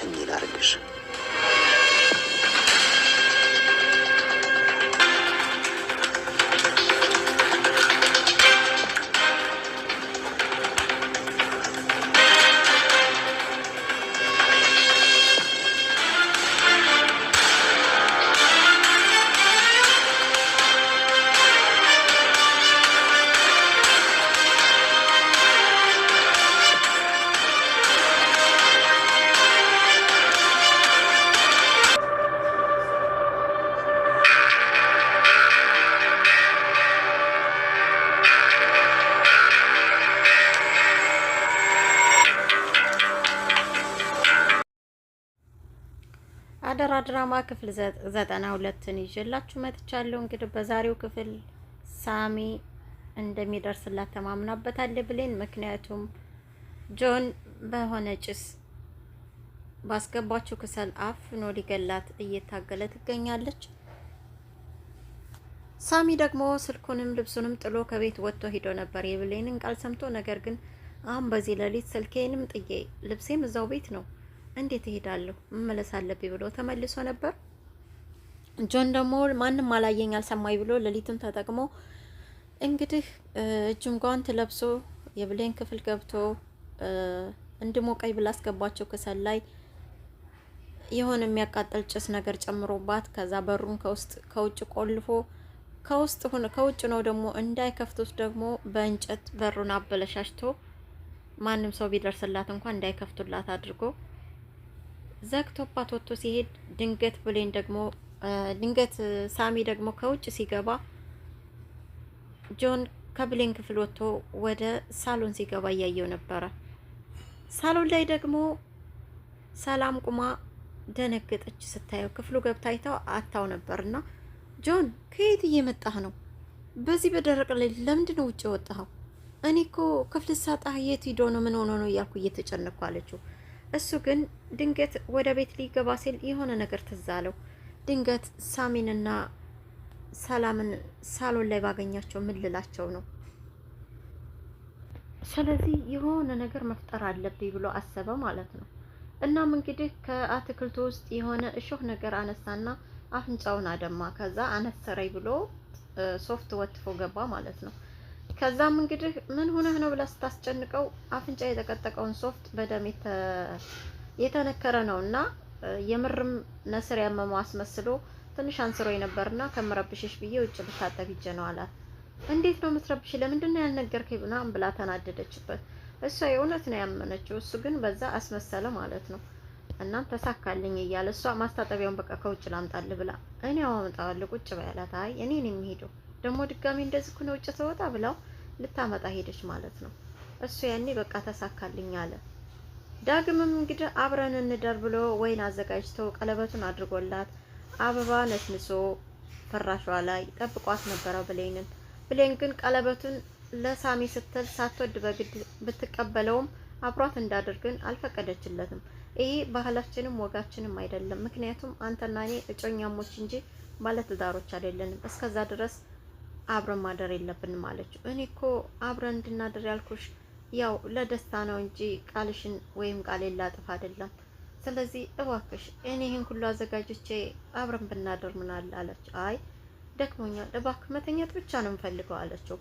ሆኜ ላድርግሽ? አደራ ድራማ ክፍል 92ን ይዤላችሁ መጥቻለሁ። እንግዲህ በዛሬው ክፍል ሳሚ እንደሚደርስላት ተማምናበታለች ብሌን። ምክንያቱም ጆን በሆነ ጭስ ባስገባችው ክሰል አፍኖ ሊገላት እየታገለ ትገኛለች። ሳሚ ደግሞ ስልኩንም ልብሱንም ጥሎ ከቤት ወጥቶ ሂዶ ነበር የብሌንን ቃል ሰምቶ። ነገር ግን አሁን በዚህ ሌሊት ስልኬንም ጥዬ ልብሴም እዛው ቤት ነው እንዴት እሄዳለሁ መመለስ አለብኝ ብሎ ተመልሶ ነበር። ጆን ደግሞ ማንም አላየኝ አልሰማኝ ብሎ ሌሊቱን ተጠቅሞ እንግዲህ እጁን ጓንት ለብሶ የብሌን ክፍል ገብቶ እንድሞቀኝ ብላ አስገባቸው ክሰል ላይ የሆነ የሚያቃጥል ጭስ ነገር ጨምሮባት ከዛ በሩን ከውጭ ቆልፎ ከውጭ ነው ደግሞ እንዳይከፍቱት ደግሞ በእንጨት በሩን አበለሻሽቶ ማንም ሰው ቢደርስላት እንኳን እንዳይከፍቱላት አድርጎ ዘግቶባት ወጥቶ ሲሄድ ድንገት ሳሚ ደግሞ ከውጭ ሲገባ ጆን ከብሌን ክፍል ወጥቶ ወደ ሳሎን ሲገባ እያየው ነበረ። ሳሎን ላይ ደግሞ ሰላም ቁማ ደነገጠች ስታየው። ክፍሉ ገብታ አይታው አታው ነበርና ጆን ከየት እየመጣህ ነው? በዚህ በደረቅ ላይ ለምንድን ነው ውጭ ወጣኸው? እኔ እኮ ክፍል ሳጣህ የት ሂዶ ነው ምን ሆኖ ነው እያልኩ እየተጨነቅኩ አለችው። እሱ ግን ድንገት ወደ ቤት ሊገባ ሲል የሆነ ነገር ትዝ አለው። ድንገት ሳሚንና ሰላምን ሳሎን ላይ ባገኛቸው ምን ልላቸው ነው? ስለዚህ የሆነ ነገር መፍጠር አለብኝ ብሎ አሰበ ማለት ነው። እናም እንግዲህ ከአትክልቱ ውስጥ የሆነ እሾህ ነገር አነሳና አፍንጫውን አደማ። ከዛ አነሰረኝ ብሎ ሶፍት ወትፎ ገባ ማለት ነው። ከዛም እንግዲህ ምን ሆነህ ነው ብላ ስታስጨንቀው አፍንጫ የተቀጠቀውን ሶፍት በደም የተነከረ ነውና የምርም ነስር ያመመው አስመስሎ ትንሽ አንስሮ ነበርና ከምረብሽሽ ብዬ ውጭ ልታጠብ ሂጄ ነው አላት። እንዴት ነው የምትረብሽ? ለምንድን ነው ያልነገርከኝ? ብላ ተናደደችበት። እሷ የእውነት ነው ያመነችው፣ እሱ ግን በዛ አስመሰለ ማለት ነው። እናም ተሳካልኝ እያለ እሷ ማስታጠቢያውን በቃ ከውጭ ላምጣልህ ብላ እኔ አመጣዋለሁ ቁጭ በያላት። አይ እኔ ነኝ የሚሄደው ደግሞ ድጋሚ እንደዚህ እኮ ነው ውጭ ተወጣ ብላው ልታመጣ ሄደች ማለት ነው። እሱ ያኔ በቃ ተሳካልኝ አለ። ዳግምም እንግዲህ አብረን እንደር ብሎ ወይን አዘጋጅቶ ቀለበቱን አድርጎላት አበባ ነስንሶ ፍራሿ ላይ ጠብቋት ነበረ ብሌንን። ብሌን ግን ቀለበቱን ለሳሚ ስትል ሳትወድ በግድ ብትቀበለውም አብሯት እንዳደርግን አልፈቀደችለትም። ይሄ ባህላችንም ወጋችንም አይደለም። ምክንያቱም አንተና እኔ እጮኛሞች እንጂ ባለትዳሮች አይደለንም። እስከዛ ድረስ አብረን ማደር የለብንም አለችው። እኔ እኮ አብረን እንድናደር ያልኩሽ ያው ለደስታ ነው እንጂ ቃልሽን ወይም ቃሌን ላጥፍ አይደለም። ስለዚህ እባክሽ እኔ ይሄን ሁሉ አዘጋጅቼ አብረን ብናደር ምን አለ አለች። አይ ደክሞኛል፣ እባክህ መተኛት ብቻ ነው የምፈልገው አለችው።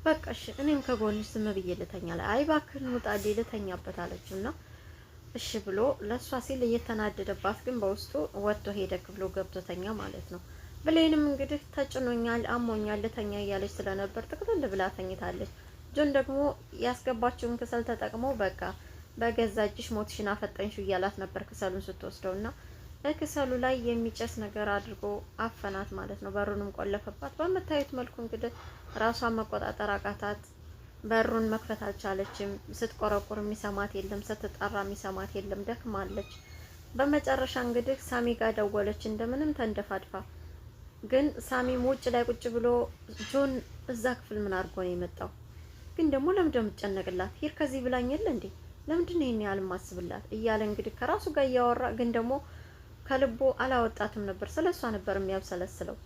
በቃሽ እኔም ከጎንሽ ዝም ብዬ ልተኛ። አይ እባክህን ውጣልኝ ልተኛበት አለችውና እሺ ብሎ ለሷ ሲል እየተናደደባት ግን በውስጡ ወጥቶ ሄደ። ክፍሉ ገብቶ ተኛ ማለት ነው። ብሌንም እንግዲህ ተጭኖኛል፣ አሞኛል ልተኛ እያለች ስለነበር ጥቅልል ብላ ተኝታለች። ጆን ደግሞ ያስገባችውን ክሰል ተጠቅሞ በቃ በገዛ እጅሽ ሞትሽን አፈጠንሽው እያላት ነበር ክሰሉን ስትወስደውና ክሰሉ ላይ የሚጨስ ነገር አድርጎ አፈናት ማለት ነው። በሩንም ቆለፈባት። በምታዩት መልኩ እንግዲህ ራሷን መቆጣጠር አቃታት። በሩን መክፈት አልቻለችም። ስትቆረቁር የሚሰማት የለም፣ ስትጠራ የሚሰማት የለም። ደክማለች። በመጨረሻ እንግዲህ ሳሚ ጋር ደወለች እንደምንም ተንደፋድፋ። ግን ሳሚም ውጭ ላይ ቁጭ ብሎ ጆን እዛ ክፍል ምን አድርጎ ነው የመጣው? ግን ደግሞ ለምንድን ነው የምትጨነቅላት? ሂድ ከዚህ ብላኝ የለ እንዴ? ለምንድን ነው ይሄን ያህል ማስብላት? እያለ እንግዲህ ከራሱ ጋር እያወራ ግን ደግሞ ከልቦ አላወጣትም ነበር። ስለሷ ነበር የሚያብሰለስለው።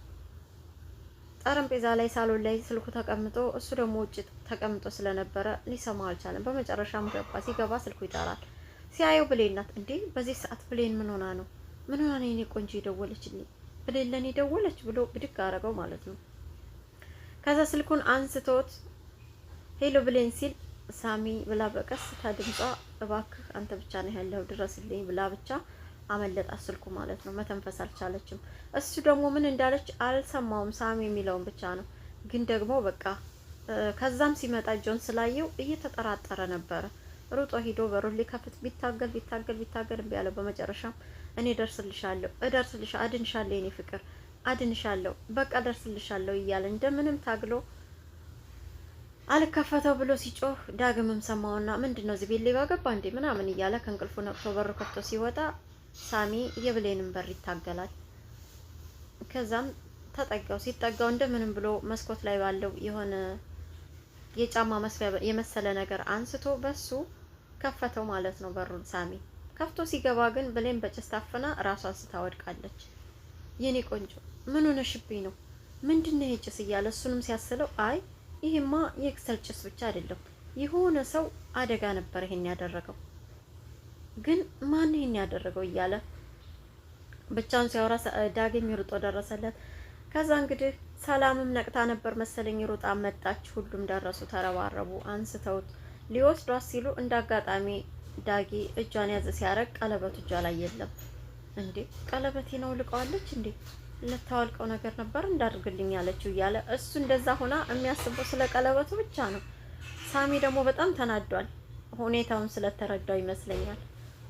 ጠረጴዛ ላይ ሳሎን ላይ ስልኩ ተቀምጦ እሱ ደግሞ ውጭ ተቀምጦ ስለነበረ ሊሰማ አልቻለም። በመጨረሻም ገባ። ሲገባ ስልኩ ይጠራል። ሲያየው ብሌን ናት። እንዴ በዚህ ሰዓት ብሌን ምን ሆና ነው? ምን ሆና ነው የኔ ቆንጆ የደወለችልኝ? ብሌን ለኔ ደወለች ብሎ ብድግ አደረገው ማለት ነው። ከዛ ስልኩን አንስቶት ሄሎ ብሌን ሲል ሳሚ ብላ በቀስታ ድምጿ እባክህ አንተ ብቻ ነህ ያለው ድረስልኝ ብላ ብቻ አመለጣት ስልኩ ማለት ነው። መተንፈስ አልቻለችም። እሱ ደግሞ ምን እንዳለች አልሰማውም። ሳሚ የሚለውን ብቻ ነው። ግን ደግሞ በቃ ከዛም ሲመጣ ጆን ስላየው እየተጠራጠረ ነበረ። ሩጦ ሂዶ በሩን ሊከፍት ቢታገል እምቢ አለ። በመጨረሻም እኔ አድንሻለሁ የኔ ፍቅር አድንሻለሁ፣ በቃ ደርስልሻለሁ እያለ እንደምንም ታግሎ አልከፈተው ብሎ ሲጮህ ዳግምም ሰማውና ምንድነው እዚህ ቤት ሌባ ገባ እንዴ ምናምን እያለ ከእንቅልፉ ነቅቶ በር ከፍቶ ሲወጣ ሳሚ የብሌንን በር ይታገላል። ከዛም ተጠጋው። ሲጠጋው እንደምንም ብሎ መስኮት ላይ ባለው የሆነ የጫማ መስፊያ የመሰለ ነገር አንስቶ በሱ ከፈተው ማለት ነው በሩን። ሳሚ ከፍቶ ሲገባ ግን ብሌን በጭስ ታፍና ራሷን ስታወድቃለች። የኔ ቆንጆ ምን ሆነሽብኝ ነው? ምንድነው ይሄ ጭስ እያለ እሱንም ሲያስለው አይ ይሄማ የክሰል ጭስ ብቻ አይደለም፣ የሆነ ሰው አደጋ ነበር ይሄን ያደረገው። ግን ማን ይሄን ያደረገው እያለ ብቻውን ሲያወራ ዳግም ይሩጦ ደረሰለት። ከዛ እንግዲህ ሰላምም ነቅታ ነበር መሰለኝ ሩጣ መጣች። ሁሉም ደረሱ፣ ተረባረቡ። አንስተውት ሊወስዷት ሲሉ እንዳጋጣሚ ዳጊ እጇን ያዘ ሲያረግ ቀለበቱ እጇ ላይ የለም። እንዴ ቀለበቴ ነው ልቀዋለች እንዴ ልታወልቀው ነገር ነበር እንዳድርግልኝ ያለችው እያለ እሱ እንደዛ ሆና የሚያስበው ስለ ቀለበቱ ብቻ ነው። ሳሚ ደግሞ በጣም ተናዷል። ሁኔታውን ስለተረዳው ይመስለኛል።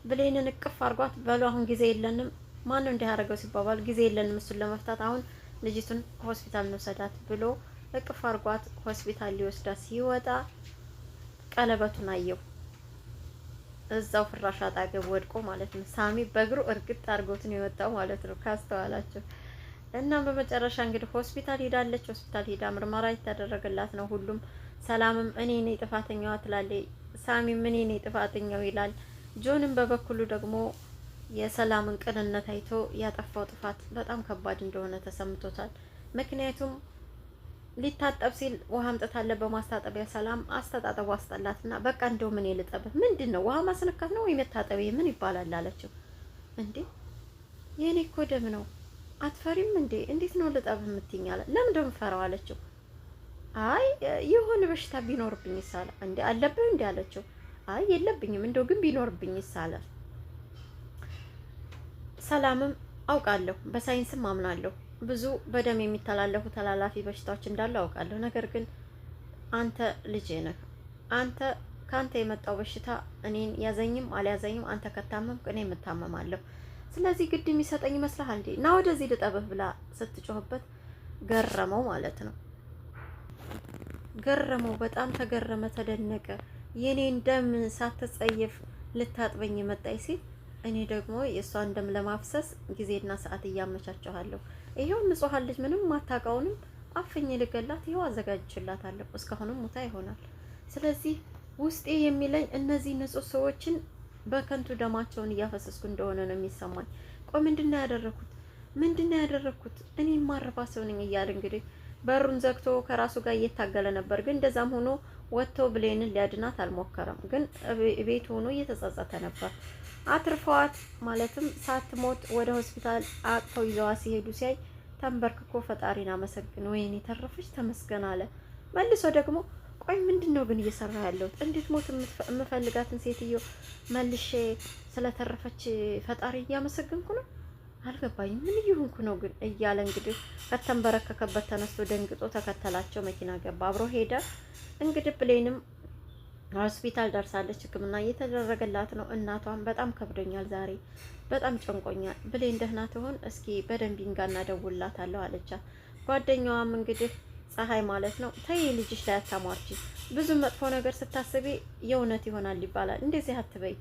ብሌንን እቅፍ አርጓት በሉ አሁን ጊዜ የለንም፣ ማን ነው እንዲያደርገው ሲባባል ጊዜ የለንም እሱን ለመፍታት አሁን ልጅቱን ሆስፒታል እንውሰዳት ብሎ እቅፍ አርጓት ሆስፒታል ሊወስዳት ሲወጣ ቀለበቱን አየው እዛው ፍራሽ አጠገብ ወድቆ ማለት ነው። ሳሚ በእግሩ እርግጥ አድርጎት ነው የወጣው ማለት ነው ካስተዋላችሁ። እና በመጨረሻ እንግዲህ ሆስፒታል ሄዳለች። ሆስፒታል ሄዳ ምርመራ የተደረገላት ነው ሁሉም። ሰላምም እኔ ነኝ ጥፋተኛዋ ትላለች፣ ሳሚም እኔ ነኝ ጥፋተኛው ይላል። ጆንም በበኩሉ ደግሞ የሰላምን ቅንነት አይቶ ያጠፋው ጥፋት በጣም ከባድ እንደሆነ ተሰምቶታል። ምክንያቱም ሊታጠብ ሲል ውሃ አምጥታለ በማስታጠቢያ ሰላም አስተጣጠቡ አስጠላትና በቃ እንደው ምን ልጠብህ ምንድነው ውሃ ማስነካት ነው ወይ መታጠቢያ ምን ይባላል አለችው። እንዴ የኔ እኮ ደም ነው አትፈሪም እንዴ እንዴት ነው ልጠብህ የምትይኝ አለ። ለምን ደም ፈራው አለችው። አይ የሆነ በሽታ ቢኖርብኝ ይሳለ እንዴ አለብህ እንዴ አለችው። አይ የለብኝም እንደው ግን ቢኖርብኝ ይሳለ። ሰላምም አውቃለሁ በሳይንስም አምናለሁ ብዙ በደም የሚተላለፉ ተላላፊ በሽታዎች እንዳሉ አውቃለሁ። ነገር ግን አንተ ልጄ ነህ። ካንተ የመጣው በሽታ እኔን ያዘኝም አልያዘኝም አንተ ከታመምክ እኔ እታመማለሁ። ስለዚህ ግድ የሚሰጠኝ ይመስልሃል እንዴ? ና ወደዚህ ልጠብህ ብላ ስትጮህበት ገረመው ማለት ነው። ገረመው፣ በጣም ተገረመ፣ ተደነቀ። የኔን ደም ሳትጸየፍ ልታጥበኝ መጣይ ሲል እኔ ደግሞ የእሷን ደም ለማፍሰስ ጊዜና ሰዓት እያመቻቸዋለሁ። ይሄው ንጹሃን ልጅ ምንም ማታውቀውንም አፍኜ ልገላት ይሄው አዘጋጅችላታለሁ። እስካሁንም ሙታ ይሆናል። ስለዚህ ውስጤ የሚለኝ እነዚህ ንጹህ ሰዎችን በከንቱ ደማቸውን እያፈሰስኩ እንደሆነ ነው የሚሰማኝ። ቆይ ምንድነው ያደረኩት? እኔ ማረባ ሰው ነኝ እያለ እንግዲህ በሩን ዘግቶ ከራሱ ጋር እየታገለ ነበር። ግን እንደዛም ሆኖ ወጥቶ ብሌንን ሊያድናት አልሞከረም። ግን ቤቱ ሆኖ እየተጸጸተ ነበር። አትርፈዋት ማለትም ሳትሞት ወደ ሆስፒታል አቅፈው ይዘዋ ሲሄዱ ሲያይ ተንበርክኮ ፈጣሪን አመሰግን፣ ወይኔ ተረፈች ተመስገን አለ። መልሶ ደግሞ ቆይ ምንድነው ግን እየሰራ ያለሁት? እንዴት ሞት የምፈልጋትን ሴትዮ መልሼ ስለተረፈች ፈጣሪ እያመሰግንኩ ነው? አልገባኝም፣ ምን እየሆንኩ ነው ግን እያለ እንግዲህ ከተንበረከከበት ተነስቶ ደንግጦ ተከተላቸው። መኪና ገባ፣ አብሮ ሄደ። እንግዲህ ብሌንም ሆስፒታል ደርሳለች። ሕክምና እየተደረገላት ነው። እናቷን በጣም ከብዶኛል ዛሬ በጣም ጨንቆኛል፣ ብሌን ደህና ትሆን እስኪ በደንብ ይንጋና ደውላታለሁ አለቻት። ጓደኛዋም እንግዲህ ፀሐይ ማለት ነው ተይ ልጅሽ ላይ አታሟርቺ፣ ብዙ መጥፎ ነገር ስታስቢ የእውነት ይሆናል ይባላል፣ እንደዚህ አትበይ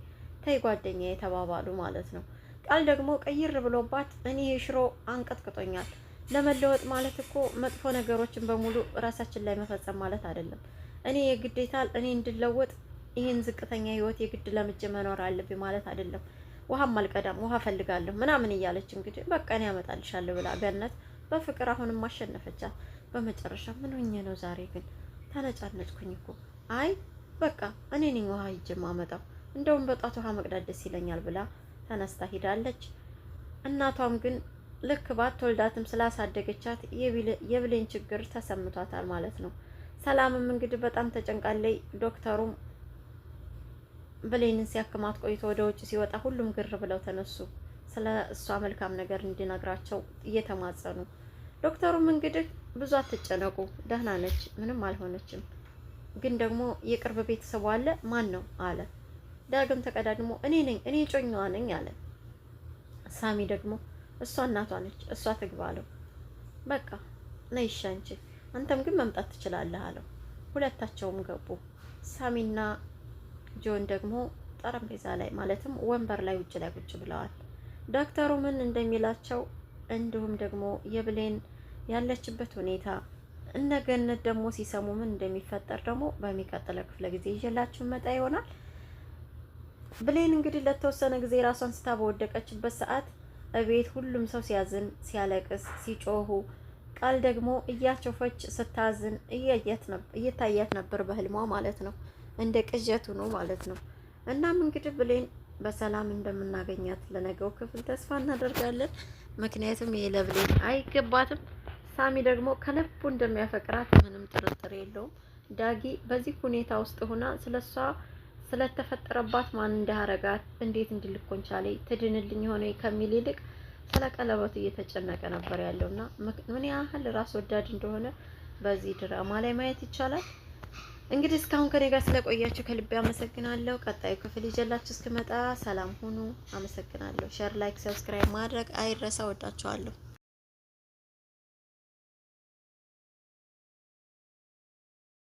ተይ ጓደኛ የተባባሉ ማለት ነው። ቃል ደግሞ ቀይር ብሎባት እኔ የሽሮ አንቀጥቅጦኛል፣ ለመለወጥ ማለት እኮ መጥፎ ነገሮችን በሙሉ ራሳችን ላይ መፈጸም ማለት አይደለም። እኔ የግዴታል እኔ እንድለወጥ ይሄን ዝቅተኛ ህይወት የግድ ለምጄ መኖር አለብኝ ማለት አይደለም። ውሃም አልቀዳም ውሃ ፈልጋለሁ ምናምን እያለች እንግዲህ በቃ እኔ ያመጣልሻለሁ ብላ ገነት በፍቅር አሁንም ማሸነፈቻት። በመጨረሻ ምን ሆኜ ነው ዛሬ ግን ተነጫነጭኩኝ እኮ። አይ በቃ እኔ ነኝ ውሃ ሂጅ ማመጣው እንደውም በጧት ውሃ መቅዳት ደስ ይለኛል ብላ ተነስታ ሄዳለች። እናቷም ግን ልክ ባትወልዳትም ስላሳደገቻት የብሌን ችግር ተሰምቷታል ማለት ነው። ሰላምም እንግዲህ በጣም ተጨንቃለች። ዶክተሩም ብሌንን ሲያክማት ቆይቶ ወደ ውጭ ሲወጣ ሁሉም ግር ብለው ተነሱ። ስለ እሷ መልካም ነገር እንዲነግራቸው እየተማጸኑ፣ ዶክተሩም እንግዲህ ብዙ አትጨነቁ፣ ደህና ነች፣ ምንም አልሆነችም፣ ግን ደግሞ የቅርብ ቤተሰቡ አለ። ማን ነው አለ። ዳግም ተቀዳድሞ እኔ ነኝ፣ እኔ ጮኛዋ ነኝ አለ። ሳሚ ደግሞ እሷ እናቷ ነች፣ እሷ ትግባ አለው። በቃ ነይ እሺ አንቺ፣ አንተም ግን መምጣት ትችላለህ አለው። ሁለታቸውም ገቡ። ሳሚና ጆን ደግሞ ጠረጴዛ ላይ ማለትም ወንበር ላይ ውጭ ላይ ቁጭ ብለዋል። ዶክተሩ ምን እንደሚላቸው እንዲሁም ደግሞ የብሌን ያለችበት ሁኔታ እነገነት ደግሞ ሲሰሙ ምን እንደሚፈጠር ደግሞ በሚቀጥለው ክፍለ ጊዜ ይዤላችሁ መጣ ይሆናል። ብሌን እንግዲህ ለተወሰነ ጊዜ ራሷን ስታ በወደቀችበት ሰዓት እቤት ሁሉም ሰው ሲያዝን፣ ሲያለቅስ፣ ሲጮሁ ቃል ደግሞ እያቸፈች ስታዝን እየታያት ነበር በህልሟ ማለት ነው። እንደ ቅዠቱ ነው ማለት ነው። እናም እንግዲህ ብሌን በሰላም እንደምናገኛት ለነገው ክፍል ተስፋ እናደርጋለን። ምክንያቱም ይሄ ለብሌን አይገባትም። ሳሚ ደግሞ ከልቡ እንደሚያፈቅራት ምንም ጥርጥር የለውም። ዳጊ በዚህ ሁኔታ ውስጥ ሆና ስለሷ ስለተፈጠረባት ማን እንዳረጋት እንዴት እንድልኮን ቻለ ትድንልኝ ሆነ ከሚል ይልቅ ስለ ቀለበቱ እየተጨነቀ ነበር ያለውና ምን ያህል ራስ ወዳድ እንደሆነ በዚህ ድራማ ላይ ማየት ይቻላል። እንግዲህ እስካሁን ከኔ ጋር ስለቆያችሁ ከልቤ አመሰግናለሁ። ቀጣዩ ክፍል ይዤላችሁ እስክመጣ ሰላም ሁኑ። አመሰግናለሁ። ሼር፣ ላይክ፣ ሰብስክራይብ ማድረግ አይረሳ። ወዳችኋለሁ።